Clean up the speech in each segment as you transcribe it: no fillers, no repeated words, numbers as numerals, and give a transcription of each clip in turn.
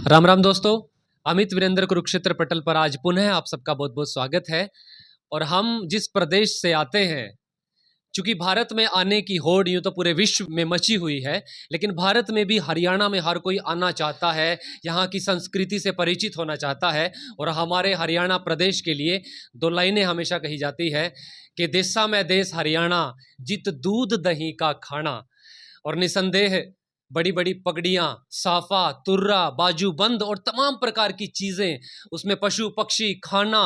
राम राम दोस्तों। अमित वीरेंद्र कुरुक्षेत्र पटल पर आज पुनः आप सबका बहुत बहुत स्वागत है। और हम जिस प्रदेश से आते हैं, चूंकि भारत में आने की होड़ यूं तो पूरे विश्व में मची हुई है, लेकिन भारत में भी हरियाणा में हर कोई आना चाहता है, यहाँ की संस्कृति से परिचित होना चाहता है। और हमारे हरियाणा प्रदेश के लिए दो लाइनें हमेशा कही जाती है कि देसा में देश हरियाणा, जित दूध दही का खाना। और निसंदेह बड़ी बड़ी पगड़ियाँ, साफा, तुर्रा, बाजूबंद और तमाम प्रकार की चीज़ें, उसमें पशु पक्षी, खाना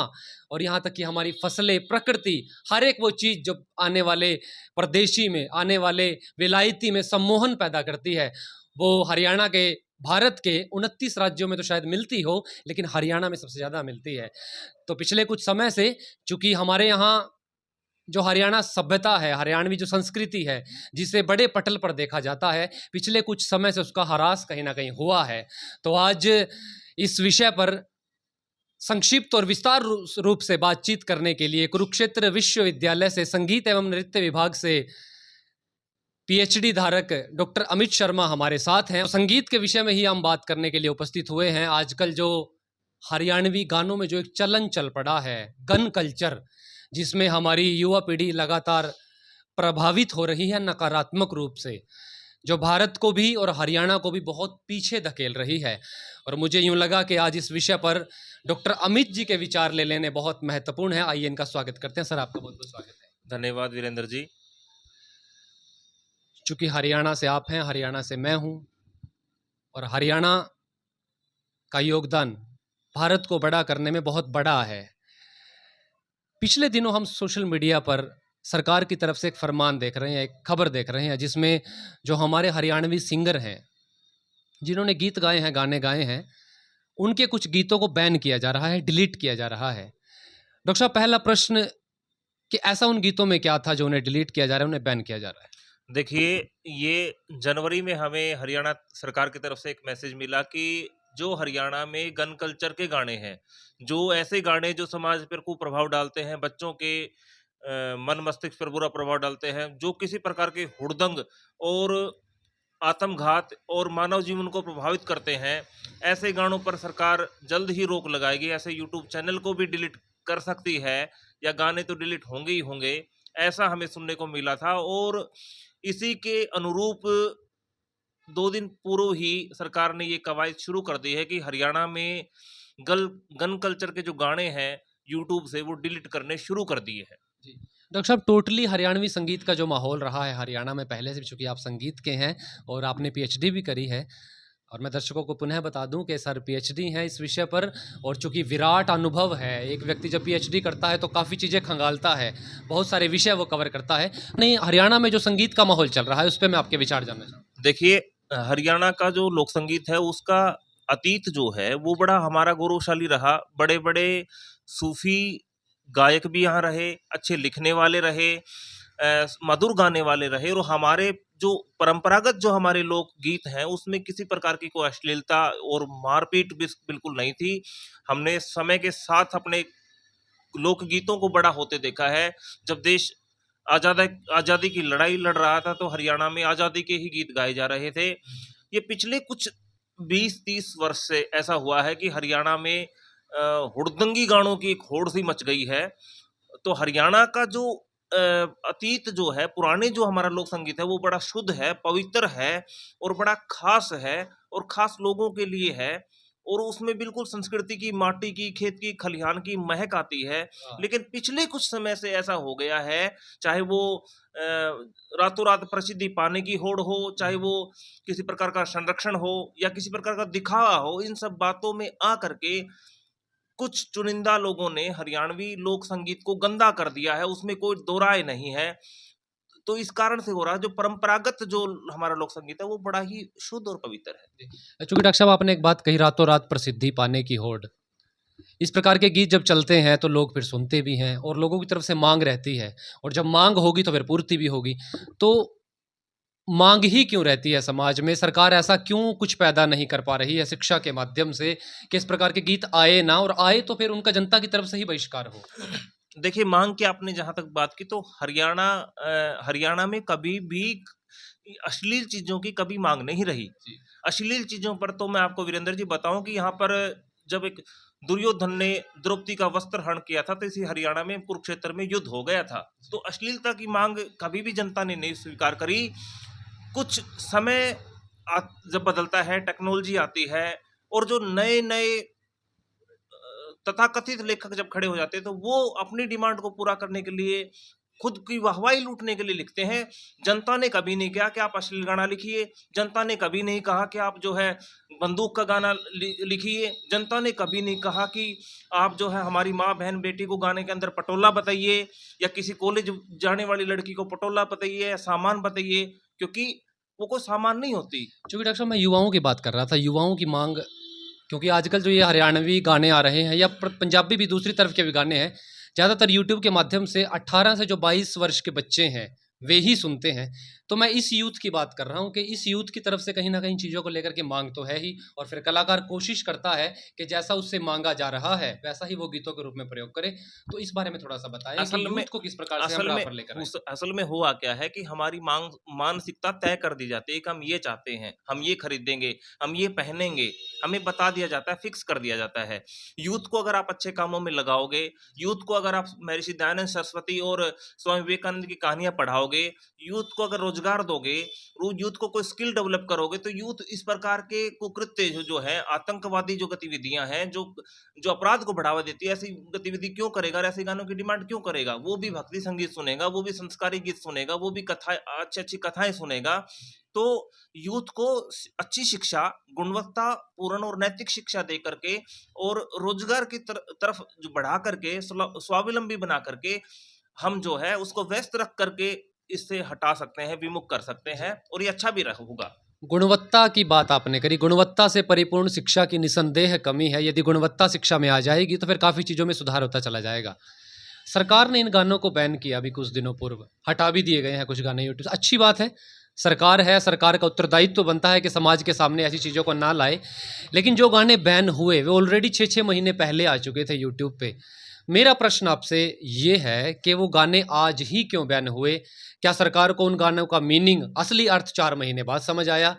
और यहाँ तक कि हमारी फसलें, प्रकृति, हर एक वो चीज़ जो आने वाले परदेशी में, आने वाले विलायती में सम्मोहन पैदा करती है, वो हरियाणा के, भारत के 29 राज्यों में तो शायद मिलती हो, लेकिन हरियाणा में सबसे ज़्यादा मिलती है। तो पिछले कुछ समय से, चूंकि हमारे यहाँ जो हरियाणा सभ्यता है, हरियाणवी जो संस्कृति है, जिसे बड़े पटल पर देखा जाता है, पिछले कुछ समय से उसका ह्रास कहीं ना कहीं हुआ है। तो आज इस विषय पर संक्षिप्त और विस्तार रूप से बातचीत करने के लिए कुरुक्षेत्र विश्वविद्यालय से संगीत एवं नृत्य विभाग से पीएचडी धारक डॉक्टर अमित शर्मा हमारे साथ हैं। संगीत के विषय में ही हम बात करने के लिए उपस्थित हुए हैं। आजकल जो हरियाणवी गानों में जो एक चलन चल पड़ा है, गन कल्चर, जिसमें हमारी युवा पीढ़ी लगातार प्रभावित हो रही है नकारात्मक रूप से, जो भारत को भी और हरियाणा को भी बहुत पीछे धकेल रही है। और मुझे यूं लगा कि आज इस विषय पर डॉक्टर अमित जी के विचार ले लेने बहुत महत्वपूर्ण है। आइए इनका स्वागत करते हैं। सर, आपका बहुत बहुत स्वागत है। धन्यवाद वीरेंद्र जी। चूंकि हरियाणा से आप हैं, हरियाणा से मैं हूं, और हरियाणा का योगदान भारत को बड़ा करने में बहुत बड़ा है। पिछले दिनों हम सोशल मीडिया पर सरकार की तरफ से एक फरमान देख रहे हैं, एक खबर देख रहे हैं, जिसमें जो हमारे हरियाणवी सिंगर हैं, जिन्होंने गीत गाए हैं, गाने गाए हैं, उनके कुछ गीतों को बैन किया जा रहा है, डिलीट किया जा रहा है। डॉक्टर साहब, पहला प्रश्न कि ऐसा उन गीतों में क्या था जो उन्हें डिलीट किया जा रहा है, उन्हें बैन किया जा रहा है? देखिए, ये जनवरी में हमें हरियाणा सरकार की तरफ से एक मैसेज मिला कि जो हरियाणा में गन कल्चर के गाने हैं, जो ऐसे गाने जो समाज पर कुप्रभाव डालते हैं, बच्चों के मन मस्तिष्क पर बुरा प्रभाव डालते हैं, जो किसी प्रकार के हुड़दंग और आत्मघात और मानव जीवन को प्रभावित करते हैं, ऐसे गानों पर सरकार जल्द ही रोक लगाएगी। ऐसे यूट्यूब चैनल को भी डिलीट कर सकती है, या गाने तो डिलीट होंगे ही होंगे, ऐसा हमें सुनने को मिला था। और इसी के अनुरूप 2 दिन पूर्व ही सरकार ने ये कवायद शुरू कर दी है कि हरियाणा में गल गन कल्चर के जो गाने हैं यूट्यूब से वो डिलीट करने शुरू कर दिए हैं। जी डॉक्टर साहब, टोटली हरियाणवी संगीत का जो माहौल रहा है हरियाणा में पहले से भी, चूंकि आप संगीत के हैं और आपने पीएचडी भी करी है, और मैं दर्शकों को पुनः बता दूं कि सर पीएचडी हैं इस विषय पर, और चूंकि विराट अनुभव है, एक व्यक्ति जब पीएचडी करता है तो काफ़ी चीज़ें खंगालता है, बहुत सारे विषय वो कवर करता है। नहीं, हरियाणा में जो संगीत का माहौल चल रहा है उस पर मैं आपके विचार जानना चाहूँ। देखिए, हरियाणा का जो लोक संगीत है उसका अतीत जो है वो बड़ा हमारा गौरवशाली रहा। बड़े बड़े सूफी गायक भी यहाँ रहे, अच्छे लिखने वाले रहे, मधुर गाने वाले रहे। और हमारे जो परंपरागत जो हमारे लोक गीत हैं उसमें किसी प्रकार की कोई अश्लीलता और मारपीट बिल्कुल नहीं थी। हमने समय के साथ अपने लोक गीतों को बड़ा होते देखा है। जब देश आजादी की लड़ाई लड़ रहा था तो हरियाणा में आजादी के ही गीत गाए जा रहे थे। ये पिछले कुछ 20-30 वर्ष से ऐसा हुआ है कि हरियाणा में हुड़दंगी गानों की एक होड़ सी मच गई है। तो हरियाणा का जो अतीत जो है, पुराने जो हमारा लोक संगीत है वो बड़ा शुद्ध है, पवित्र है और बड़ा खास है, और खास लोगों के लिए है। और उसमें बिल्कुल संस्कृति की, माटी की, खेत की, खलिहान की महक आती है। लेकिन पिछले कुछ समय से ऐसा हो गया है, चाहे वो रातों रात प्रसिद्धि पाने की होड़ हो, चाहे वो किसी प्रकार का संरक्षण हो या किसी प्रकार का दिखावा हो, इन सब बातों में आ करके कुछ चुनिंदा लोगों ने हरियाणवी लोक संगीत को गंदा कर दिया है। उसमें कोई दो राय नहीं है। तो इस कारण से हो रहा है, जो परंपरागत जो हमारा लोक संगीत है वो बड़ा ही शुद्ध और पवित्र है। चूंकि डॉक्टर साहब आपने एक बात कही, रातों रात प्रसिद्धि पाने की होड़, इस प्रकार के गीत जब चलते हैं तो लोग फिर सुनते भी हैं और लोगों की तरफ से मांग रहती है, और जब मांग होगी तो फिर पूर्ति भी होगी। तो मांग ही क्यों रहती है समाज में? सरकार ऐसा क्यों कुछ पैदा नहीं कर पा रही है शिक्षा के माध्यम से कि इस प्रकार के गीत आए ना, और आए तो फिर उनका जनता की तरफ से ही बहिष्कार हो? देखिए, मांग की आपने जहां तक बात की, तो हरियाणा में कभी भी अश्लील चीजों की कभी मांग नहीं रही। जी। अश्लील चीजों पर तो मैं आपको वीरेंद्र जी बताऊं कि यहाँ पर जब एक दुर्योधन ने द्रौपदी का वस्त्र हरण किया था तो इसी हरियाणा में कुरुक्षेत्र में युद्ध हो गया था। तो अश्लीलता की मांग कभी भी जनता ने नहीं स्वीकार करी। कुछ समय जब बदलता है, टेक्नोलॉजी आती है और जो नए नए तथाकथित लेखक जब खड़े हो जाते हैं तो वो अपनी डिमांड को पूरा करने के लिए खुद की वाहवाही लूटने के लिए लिखते हैं। जनता ने कभी नहीं कहा कि आप अश्लील गाना लिखिए। जनता ने कभी नहीं कहा कि आप जो है बंदूक का गाना लिखिए। जनता ने कभी नहीं कहा कि आप जो है हमारी माँ बहन बेटी को गाने के अंदर पटोला बताइए या किसी कॉलेज जाने वाली लड़की को पटोला बताइए या सामान बताइए, क्योंकि वो कोई सामान नहीं होती। चूँकि डॉक्टर साहब मैं युवाओं की बात कर रहा था, युवाओं की माँग, क्योंकि आजकल जो ये हरियाणवी गाने आ रहे हैं या पंजाबी भी दूसरी तरफ के भी गाने हैं, ज़्यादातर यूट्यूब के माध्यम से 18 से जो 22 वर्ष के बच्चे हैं वे ही सुनते हैं। तो मैं इस यूथ की बात कर रहा हूँ कि इस यूथ की तरफ से कहीं ना कहीं चीज़ों को लेकर के मांग तो है ही, और फिर कलाकार कोशिश करता है कि जैसा उससे मांगा जा रहा है वैसा ही वो गीतों के रूप में प्रयोग करे। तो इस बारे में थोड़ा सा बताएं कि असल में यूथ को किस प्रकार से हम असल राह में पर लेकर आए। असल में हुआ क्या है कि हमारी मानसिकता तय कर दी जाती है कि हम ये चाहते हैं, हम ये खरीदेंगे, हम ये पहनेंगे। हमें बता दिया जाता है, फिक्स कर दिया जाता है। यूथ को अगर आप अच्छे कामों में लगाओगे, यूथ को अगर आप महर्षि दयानंद सरस्वती और स्वामी विवेकानंद की कहानियां पढ़ाओगे, यूथ को अगर रोजगार दोगे, यूथ को कोई स्किल डेवलप करोगे, तो यूथ इस प्रकार के कुकृत्य जो है, आतंकवादी जो गतिविधियां हैं, जो जो अपराध को बढ़ावा देती है, ऐसी गतिविधि क्यों करेगा और ऐसे गानों की डिमांड क्यों करेगा? वो भी भक्ति संगीत सुनेगा, वो भी संस्कारी गीत सुनेगा, वो भी कथा अच्छी अच्छी कथाएं सुनेगा। तो यूथ को अच्छी शिक्षा, गुणवत्ता पूर्ण और नैतिक शिक्षा दे करके और रोजगार की तरफ जो बढ़ा करके, स्वावलंबी बना करके हम जो है उसको व्यस्त रख करके इससे हटा सकते हैं, विमुख कर सकते हैं और ये अच्छा भी होगा। गुणवत्ता की बात आपने करी, गुणवत्ता से परिपूर्ण शिक्षा की निसंदेह कमी है। यदि गुणवत्ता शिक्षा में आ जाएगी तो फिर काफ़ी चीज़ों में सुधार होता चला जाएगा। सरकार ने इन गानों को बैन किया अभी कुछ दिनों पूर्व, हटा भी दिए गए हैं कुछ गाने यूट्यूब से। अच्छी बात है, सरकार है, सरकार का उत्तरदायित्व तो बनता है कि समाज के सामने ऐसी चीज़ों को ना लाए। लेकिन जो गाने बैन हुए वे ऑलरेडी 6-6 महीने पहले आ चुके थे यूट्यूब पे। मेरा प्रश्न आपसे ये है कि वो गाने आज ही क्यों बैन हुए? क्या सरकार को उन गानों का मीनिंग, असली अर्थ 4 महीने बाद समझ आया,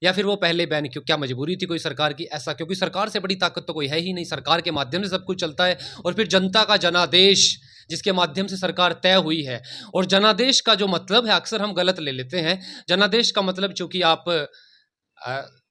या फिर वो पहले बैन क्यों, क्या मजबूरी थी कोई सरकार की ऐसा? क्योंकि सरकार से बड़ी ताकत तो कोई है ही नहीं, सरकार के माध्यम से सब कुछ चलता है। और फिर जनता का जनादेश जिसके माध्यम से सरकार तय हुई है, और जनादेश का जो मतलब है अक्सर हम गलत ले लेते हैं। जनादेश का मतलब, चूंकि आप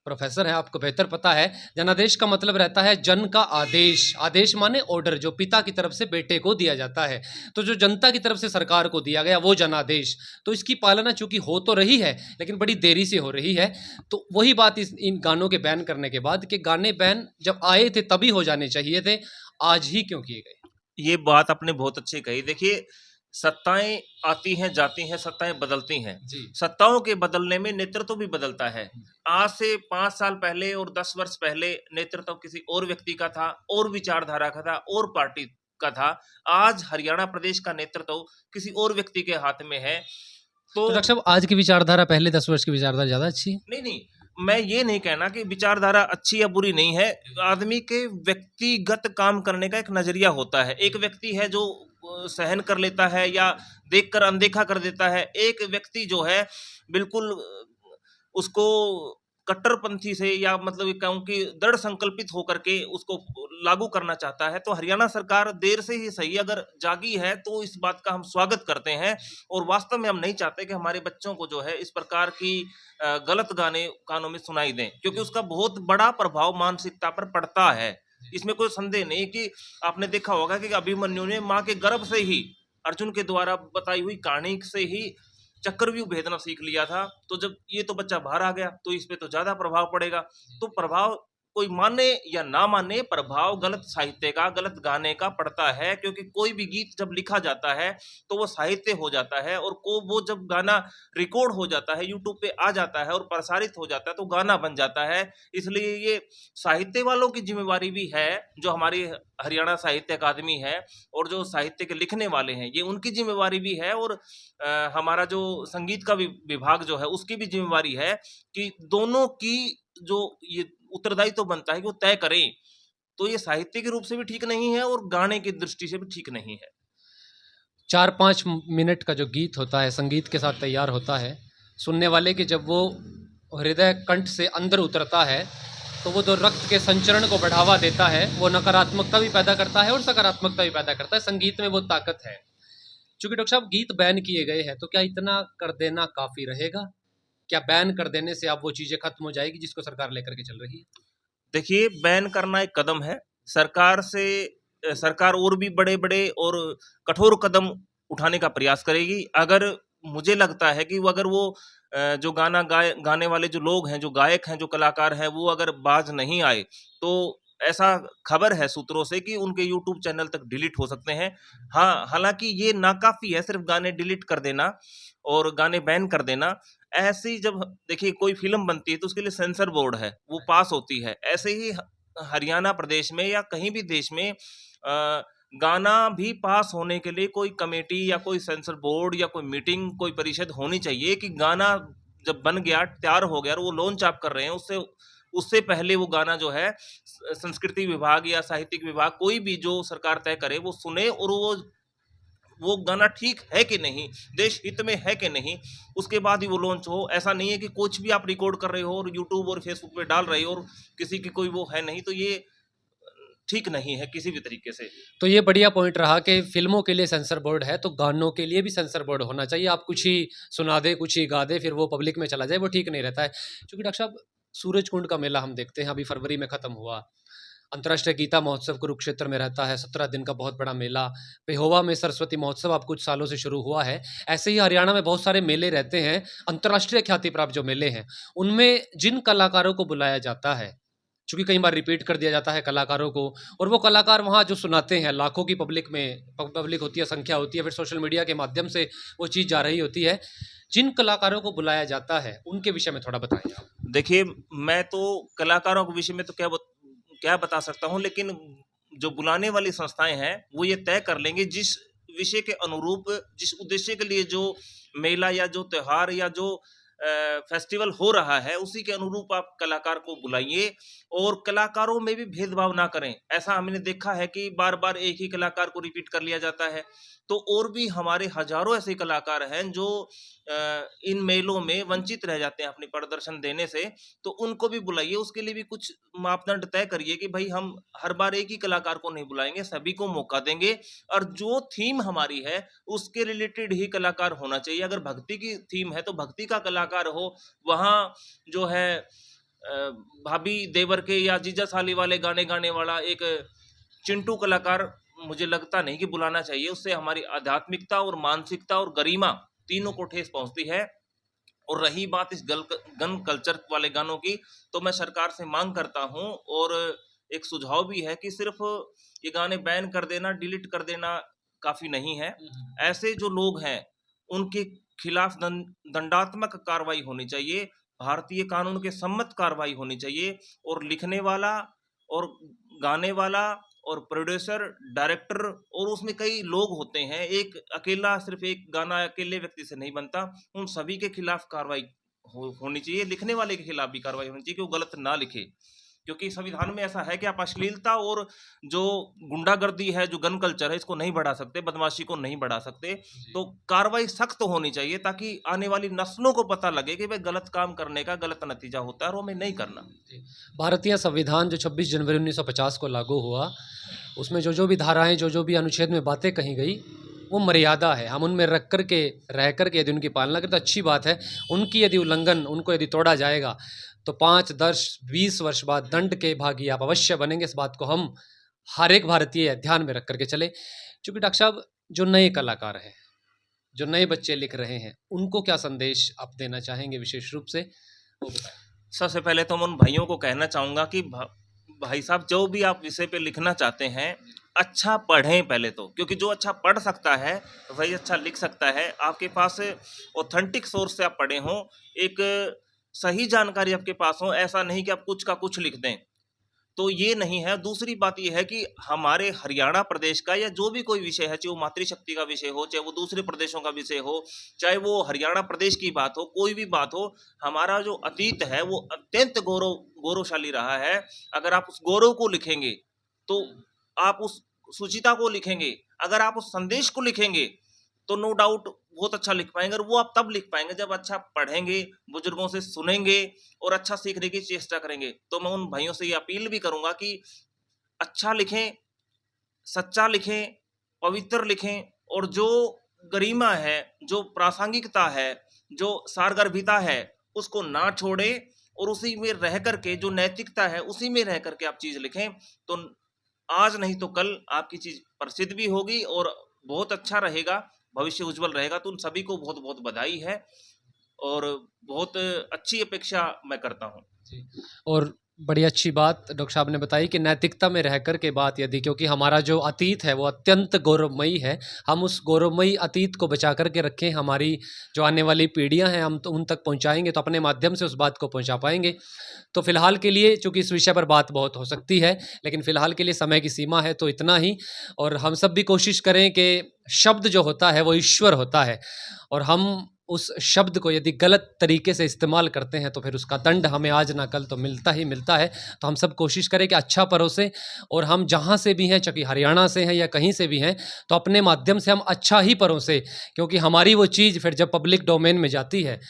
प्रोफेसर हैं, आपको बेहतर पता है, जनादेश का मतलब रहता है जन का आदेश। आदेश माने ऑर्डर, जो पिता की तरफ से बेटे को दिया जाता है। तो जो जनता की तरफ से सरकार को दिया गया वो जनादेश, तो इसकी पालना चूंकि हो तो रही है लेकिन बड़ी देरी से हो रही है। तो वही बात इन गानों के बैन करने के बाद, कि गाने बैन जब आए थे तभी हो जाने चाहिए थे, आज ही क्यों किए गए? ये बात आपने बहुत अच्छी कही। देखिए, सत्ताएं आती हैं, जाती हैं, सत्ताएं बदलती हैं। जी। सत्ताओं के बदलने में नेतृत्व भी बदलता है। आज से 5 साल पहले और 10 वर्ष पहले नेतृत्व किसी और व्यक्ति का था, और विचारधारा का था, और पार्टी का था। आज हरियाणा प्रदेश का नेतृत्व किसी और व्यक्ति के हाथ में है। तो तो डॉक्टर साहब, आज की विचारधारा पहले 10 वर्ष की विचारधारा ज़्यादा अच्छी है? नहीं, नहीं, मैं ये नहीं कहना कि विचारधारा अच्छी या बुरी नहीं है। आदमी के व्यक्तिगत काम करने का एक नज़रिया होता है। एक व्यक्ति है जो सहन कर लेता है या देखकर अनदेखा कर देता है। एक व्यक्ति जो है बिल्कुल उसको कट्टरपंथी से, या मतलब ये कहूँ कि दृढ़ संकल्पित होकर के उसको लागू करना चाहता है। तो हरियाणा सरकार देर से ही सही अगर जागी है तो इस बात का हम स्वागत करते हैं, और वास्तव में हम नहीं चाहते कि हमारे बच्चों को जो है इस प्रकार की गलत गाने कानों में सुनाई दें, क्योंकि उसका बहुत बड़ा प्रभाव मानसिकता पर पड़ता है। इसमें कोई संदेह नहीं कि आपने देखा होगा कि अभिमन्यु ने माँ के गर्भ से ही, अर्जुन के द्वारा बताई हुई कहानी से ही चक्रव्यूह भेदना सीख लिया था। तो जब ये तो बच्चा बाहर आ गया तो इस पे तो ज्यादा प्रभाव पड़ेगा। तो प्रभाव कोई माने या ना माने, प्रभाव गलत साहित्य का, गलत गाने का पड़ता है, क्योंकि कोई भी गीत जब लिखा जाता है तो वो साहित्य हो जाता है, और को वो जब गाना रिकॉर्ड हो जाता है, यूट्यूब पे आ जाता है और प्रसारित हो जाता है तो गाना बन जाता है। इसलिए ये साहित्य वालों की जिम्मेवारी भी है, जो हमारी हरियाणा साहित्य अकादमी है और जो साहित्य के लिखने वाले हैं, ये उनकी जिम्मेवारी भी है। और हमारा जो संगीत का विभाग जो है उसकी भी जिम्मेवारी है कि दोनों की जो ये उत्तरदायित्व तो बनता है कि वो तय करें। तो ये साहित्य के रूप से भी ठीक नहीं है और गाने की दृष्टि से भी ठीक नहीं है। 4-5 मिनट का जो गीत होता है संगीत के साथ तैयार होता है, सुनने वाले कि जब वो हृदय कंठ से अंदर उतरता है तो वो जो रक्त के संचरण को बढ़ावा देता है वो नकारात्मकता भी पैदा करता है और सकारात्मकता भी पैदा करता है। संगीत में वो ताकत है। चूंकि डॉक्टर साहब गीत बैन किए गए हैं तो क्या इतना कर देना काफ़ी रहेगा? क्या बैन कर देने से अब वो चीज़ें खत्म हो जाएगी जिसको सरकार लेकर के चल रही है? देखिए, बैन करना एक कदम है। सरकार से सरकार और भी बड़े-बड़े और कठोर कदम उठाने का प्रयास करेगी। अगर मुझे लगता है कि वो अगर वो जो गाने वाले जो लोग हैं, जो गायक हैं, जो कलाकार हैं, वो अगर बाज नहीं आए, तो ऐसा खबर है सूत्रों से कि उनके यूट्यूब चैनल तक डिलीट हो सकते हैं। हाँ, हालाँकि ये नाकाफ़ी है सिर्फ़ गाने डिलीट कर देना और गाने बैन कर देना। ऐसी जब देखिए कोई फ़िल्म बनती है तो उसके लिए सेंसर बोर्ड है, वो पास होती है। ऐसे ही हरियाणा प्रदेश में या कहीं भी देश में गाना भी पास होने के लिए कोई कमेटी या कोई सेंसर बोर्ड या कोई मीटिंग, कोई परिषद होनी चाहिए कि गाना जब बन गया, तैयार हो गया और वो लॉन्च आप कर रहे हैं, उससे उससे पहले वो गाना जो है संस्कृति विभाग या साहित्यिक विभाग कोई भी जो सरकार तय करे वो सुने और वो गाना ठीक है कि नहीं, देश हित में है कि नहीं, उसके बाद ही वो लॉन्च हो। ऐसा नहीं है कि कुछ भी आप रिकॉर्ड कर रहे हो और यूट्यूब और फेसबुक पे डाल रहे हो और किसी की कोई वो है नहीं, तो ये ठीक नहीं है किसी भी तरीके से। तो ये बढ़िया पॉइंट रहा कि फिल्मों के लिए सेंसर बोर्ड है तो गानों के लिए भी सेंसर बोर्ड होना चाहिए। आप कुछ ही सुना दे, कुछ ही गा दे, फिर वो पब्लिक में चला जाए, वो ठीक नहीं रहता है। क्योंकि डॉक्टर साहब सूरज कुंड का मेला हम देखते हैं, अभी फरवरी में ख़त्म हुआ। अंतर्राष्ट्रीय गीता महोत्सव कुरुक्षेत्र में रहता है, 17 दिन का बहुत बड़ा मेला। पेहोवा में सरस्वती महोत्सव अब कुछ सालों से शुरू हुआ है। ऐसे ही हरियाणा में बहुत सारे मेले रहते हैं, अंतर्राष्ट्रीय ख्याति प्राप्त जो मेले हैं, उनमें जिन कलाकारों को बुलाया जाता है, चूँकि कई बार रिपीट कर दिया जाता है कलाकारों को, और वो कलाकार वहाँ जो सुनाते हैं, लाखों की पब्लिक होती है, संख्या होती है, फिर सोशल मीडिया के माध्यम से वो चीज़ जा रही होती है। जिन कलाकारों को बुलाया जाता है, उनके विषय में थोड़ा बताएँ आप? देखिए, मैं तो कलाकारों के विषय में तो क्या बता सकता हूँ, लेकिन जो बुलाने वाली संस्थाएँ हैं, वो ये तय कर लेंगे जिस विषय के अनुरूप, जिस उद्देश्य के लिए जो मेला या जो त्योहार या जो फेस्टिवल हो रहा है, उसी के अनुरूप आप कलाकार को बुलाइए और कलाकारों में भी भेदभाव ना करें। ऐसा हमने देखा है कि बार-बार एक ही कलाकार को रिपीट कर लिया जाता है। तो और भी हमारे हज़ारों ऐसे कलाकार हैं जो इन मेलों में वंचित रह जाते हैं अपने प्रदर्शन देने से, तो उनको भी बुलाइए। उसके लिए भी कुछ मापदंड तय करिए कि भई हम हर बार एक ही कलाकार को नहीं बुलाएँगे, सभी को मौका देंगे और जो थीम हमारी है, उसके रिलेटेड ही कलाकार होना चाहिए। अगर भक्ति की थीम है, तो भक्ति का कलाकार हो, वहाँ जो है भाभी देवर के या जीजा साली वाले गाने गाने वाला एक चिंटू कलाकार मुझे लगता नहीं कि बुलाना चाहिए। उससे हमारी आध्यात्मिकता और मानसिकता और गरिमा तीनों को ठेस पहुँचती है। और रही बात इस गन कल्चर वाले गानों की, तो मैं सरकार से मांग करता हूँ और एक सुझाव भी है कि सिर्फ ये गाने बैन कर देना, डिलीट कर देना काफ़ी नहीं है। ऐसे जो लोग हैं, उनके खिलाफ दंडात्मक कार्रवाई होनी चाहिए, भारतीय कानून के सम्मत कार्रवाई होनी चाहिए और लिखने वाला और गाने वाला और प्रोड्यूसर, डायरेक्टर और उसमें कई लोग होते हैं। एक अकेला सिर्फ़ एक गाना अकेले व्यक्ति से नहीं बनता। उन सभी के खिलाफ कार्रवाई होनी चाहिए। लिखने वाले के खिलाफ भी कार्रवाई होनी चाहिए कि वो गलत ना लिखे। क्योंकि संविधान में ऐसा है कि आप अश्लीलता और जो गुंडागर्दी है, जो गन कल्चर है, इसको नहीं बढ़ा सकते, बदमाशी को नहीं बढ़ा सकते। तो कार्रवाई सख्त होनी चाहिए ताकि आने वाली नस्लों को पता लगे कि भाई गलत काम करने का गलत नतीजा होता है और हमें नहीं करना। भारतीय संविधान जो 26 जनवरी 1950 को लागू हुआ, उसमें जो भी धाराएँ, जो भी अनुच्छेद में बातें कही गई, वो मर्यादा है। हम उनमें रह कर के यदि उनकी पालना करें तो अच्छी बात है। उनकी यदि उल्लंघन, उनको यदि तोड़ा जाएगा तो 5, 10, 20 वर्ष बाद दंड के भागी आप अवश्य बनेंगे। इस बात को हम हर एक भारतीय ध्यान में रख कर के चले। चूँकि डॉक्टर साहब जो नए कलाकार हैं, जो नए बच्चे लिख रहे हैं, उनको क्या संदेश आप देना चाहेंगे विशेष रूप से? वो बताएँ। सबसे पहले तो मैं उन भाइयों को कहना चाहूँगा कि भाई साहब, जो भी आप विषय पे लिखना चाहते हैं, अच्छा पढ़ें पहले तो, क्योंकि जो अच्छा पढ़ सकता है वही अच्छा लिख सकता है। आपके पास ऑथेंटिक सोर्स से आप पढ़े हों, एक सही जानकारी आपके पास हो, ऐसा नहीं कि आप कुछ का कुछ लिख दें। तो ये नहीं है। दूसरी बात ये है कि हमारे हरियाणा प्रदेश का या जो भी कोई विषय है, चाहे वो मातृशक्ति का विषय हो, चाहे वो दूसरे प्रदेशों का विषय हो, चाहे वो हरियाणा प्रदेश की बात हो, कोई भी बात हो, हमारा जो अतीत है वो अत्यंत गौरवशाली रहा है। अगर आप उस गौरव को लिखेंगे, तो आप उस सुचिता को लिखेंगे, अगर आप उस संदेश को लिखेंगे, तो नो डाउट बहुत अच्छा लिख पाएंगे, और वो आप तब लिख पाएंगे जब अच्छा पढ़ेंगे, बुजुर्गों से सुनेंगे और अच्छा सीखने की चेष्टा करेंगे। तो मैं उन भाइयों से ये अपील भी करूंगा कि अच्छा लिखें, सच्चा लिखें, पवित्र लिखें, और जो गरिमा है, जो प्रासंगिकता है, जो सारगर्भिता है, उसको ना छोड़ें, और उसी में रह करके जो नैतिकता है उसी में रह करके आप चीज लिखें। तो आज नहीं तो कल आपकी चीज प्रसिद्ध भी होगी और बहुत अच्छा रहेगा, भविष्य उज्जवल रहेगा। तो उन सभी को बहुत बहुत बधाई है और बहुत अच्छी अपेक्षा मैं करता हूँ। जी। और बड़ी अच्छी बात डॉक्टर साहब ने बताई कि नैतिकता में रहकर के बात यदि, क्योंकि हमारा जो अतीत है वो अत्यंत गौरवमयी है, हम उस गौरवमयी अतीत को बचा करके रखें, हमारी जो आने वाली पीढ़ियां हैं हम तो उन तक पहुंचाएंगे, तो अपने माध्यम से उस बात को पहुंचा पाएंगे। तो फिलहाल के लिए, चूंकि इस विषय पर बात बहुत हो सकती है, लेकिन फिलहाल के लिए समय की सीमा है, तो इतना ही। और हम सब भी कोशिश करें कि शब्द जो होता है वो ईश्वर होता है, और हम उस शब्द को यदि गलत तरीके से इस्तेमाल करते हैं तो फिर उसका दंड हमें आज ना कल तो मिलता ही मिलता है। तो हम सब कोशिश करें कि अच्छा परोसें, और हम जहाँ से भी हैं, चाहे हरियाणा से हैं या कहीं से भी हैं, तो अपने माध्यम से हम अच्छा ही परोसें, क्योंकि हमारी वो चीज़ फिर जब पब्लिक डोमेन में जाती है,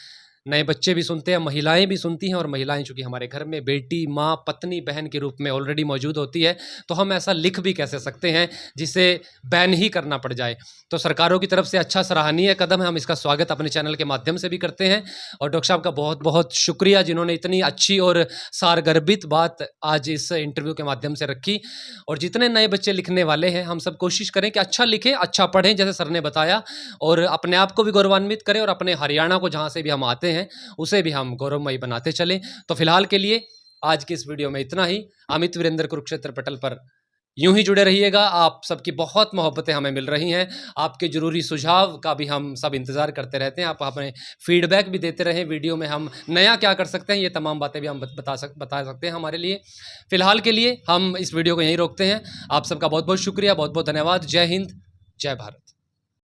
नए बच्चे भी सुनते हैं, महिलाएं भी सुनती हैं, और महिलाएं चूँकि हमारे घर में बेटी, माँ, पत्नी, बहन के रूप में ऑलरेडी मौजूद होती है, तो हम ऐसा लिख भी कैसे सकते हैं जिसे बैन ही करना पड़ जाए। तो सरकारों की तरफ से अच्छा सराहनीय कदम है, हम इसका स्वागत अपने चैनल के माध्यम से भी करते हैं। और डॉक्टर साहब का बहुत बहुत शुक्रिया जिन्होंने इतनी अच्छी और सारगर्भित बात आज इस इंटरव्यू के माध्यम से रखी। और जितने नए बच्चे लिखने वाले हैं, हम सब कोशिश करें कि अच्छा लिखें, अच्छा पढ़ें, जैसे सर ने बताया, और अपने आप को भी गौरवान्वित करें, और अपने हरियाणा को जहाँ से भी हम आते हैं उसे भी हम गौरवमयी बनाते चलें। तो फिलहाल के लिए आज की इस वीडियो में इतना ही। अमित वीरेंद्र कुरुक्षेत्र पटल पर यूं ही जुड़े रहिएगा, आप सबकी बहुत मोहब्बतें हमें मिल रही हैं, आपके ज़रूरी सुझाव का भी हम सब इंतज़ार करते रहते हैं। आप हमें फीडबैक भी देते रहें, वीडियो में हम नया क्या कर सकते हैं, ये तमाम बातें भी हम बता सकते हैं हमारे लिए। फ़िलहाल के लिए हम इस वीडियो को यहीं रोकते हैं। आप सबका बहुत बहुत शुक्रिया, बहुत बहुत धन्यवाद। जय हिंद, जय भारत।